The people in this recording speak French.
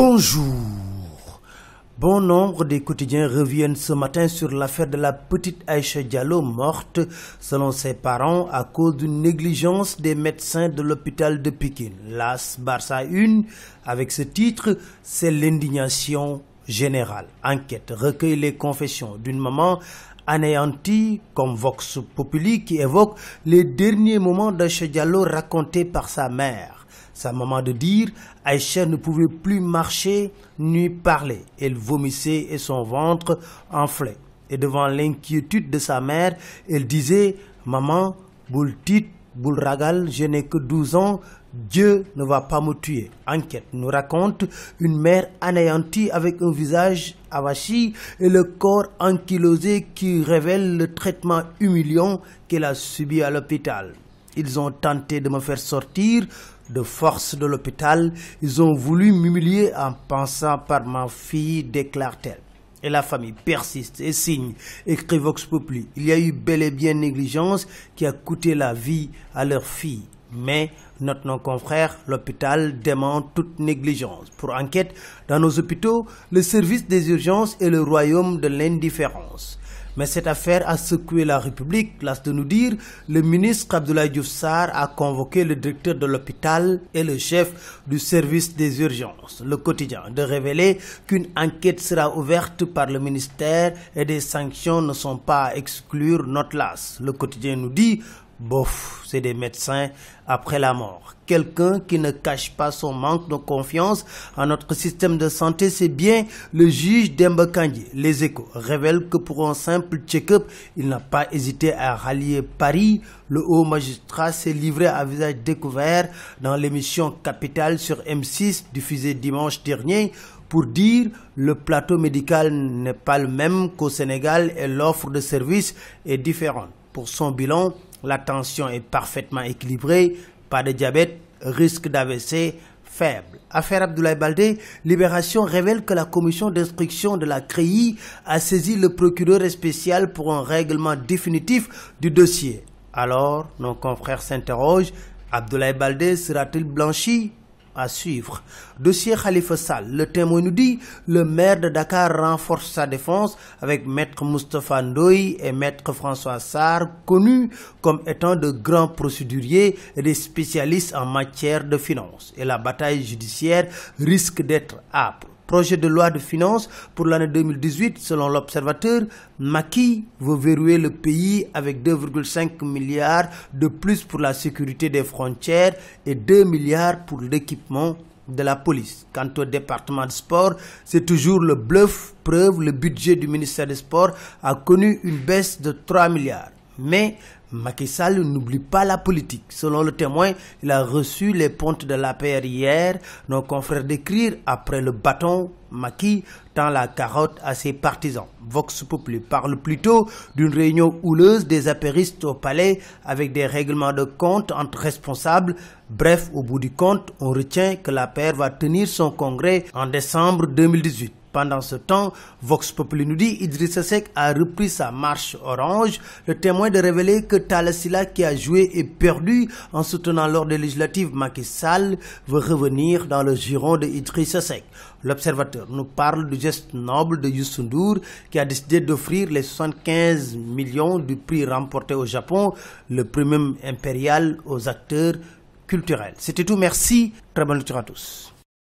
Bonjour. Bon nombre des quotidiens reviennent ce matin sur l'affaire de la petite Aïcha Diallo morte, selon ses parents, à cause d'une négligence des médecins de l'hôpital de Pikine. L'As Barça 1, avec ce titre, c'est l'indignation générale. Enquête recueille les confessions d'une maman anéantie, comme Vox Populi, qui évoque les derniers moments d'Aïcha Diallo racontés par sa mère. Sa maman de dire, Aïcha ne pouvait plus marcher ni parler. Elle vomissait et son ventre enflait. Et devant l'inquiétude de sa mère, elle disait, maman, boul tit, boul ragal, je n'ai que 12 ans, Dieu ne va pas me tuer. Enquête nous raconte une mère anéantie avec un visage avachi et le corps ankylosé qui révèle le traitement humiliant qu'elle a subi à l'hôpital. Ils ont tenté de me faire sortir de force de l'hôpital. Ils ont voulu m'humilier en passant par ma fille, déclare-t-elle. Et la famille persiste et signe, écrit Vox Populi. Il y a eu bel et bien négligence qui a coûté la vie à leur fille. Mais, note nos confrères, l'hôpital dément toute négligence. Pour enquête, dans nos hôpitaux, le service des urgences est le royaume de l'indifférence. Mais cette affaire a secoué la République. Las de nous dire, le ministre Abdoulaye Diouf Sarr a convoqué le directeur de l'hôpital et le chef du service des urgences. Le quotidien de révéler qu'une enquête sera ouverte par le ministère et des sanctions ne sont pas à exclure, note Las. Le quotidien nous dit, bof, c'est des médecins après la mort. Quelqu'un qui ne cache pas son manque de confiance en notre système de santé, c'est bien le juge Demba Kandji. Les Échos révèlent que pour un simple check-up, il n'a pas hésité à rallier Paris. Le haut magistrat s'est livré à visage découvert dans l'émission Capitale sur M6 diffusée dimanche dernier pour dire le plateau médical n'est pas le même qu'au Sénégal et l'offre de services est différente. Pour son bilan, la tension est parfaitement équilibrée, pas de diabète, risque d'AVC faible. Affaire Abdoulaye Baldé, Libération révèle que la commission d'instruction de la CREI a saisi le procureur spécial pour un règlement définitif du dossier. Alors, nos confrères s'interrogent, Abdoulaye Baldé sera-t-il blanchi? À suivre. Dossier Khalifa Sall. Le Témoin nous dit, le maire de Dakar renforce sa défense avec maître Moustapha Ndoye et maître François Sarr, connus comme étant de grands procéduriers et des spécialistes en matière de finances. Et la bataille judiciaire risque d'être âpre. Projet de loi de finances pour l'année 2018, selon l'Observateur, Macky veut verrouiller le pays avec 2,5 milliards de plus pour la sécurité des frontières et 2 milliards pour l'équipement de la police. Quant au département de sport, c'est toujours le bluff. Preuve, le budget du ministère des Sports a connu une baisse de 3 milliards. Mais Macky Sall n'oublie pas la politique. Selon le Témoin, il a reçu les pontes de l'APR hier. Nos confrères d'écrire, après le bâton, Macky tend la carotte à ses partisans. Vox Populi parle plutôt d'une réunion houleuse des apéristes au palais avec des règlements de compte entre responsables. Bref, au bout du compte, on retient que l'APR va tenir son congrès en décembre 2018. Pendant ce temps, Vox Populi nous dit Idrissa Seck a repris sa marche orange. Le Témoin de révéler que Talla Sylla, qui a joué et perdu en soutenant lors des législatives Macky Sall, veut revenir dans le giron de Idrissa Seck. L'Observateur nous parle du geste noble de Youssou N'Dour qui a décidé d'offrir les 75 millions du prix remporté au Japon, le prix même impérial aux acteurs culturels. C'était tout, merci, très bonne lecture à tous.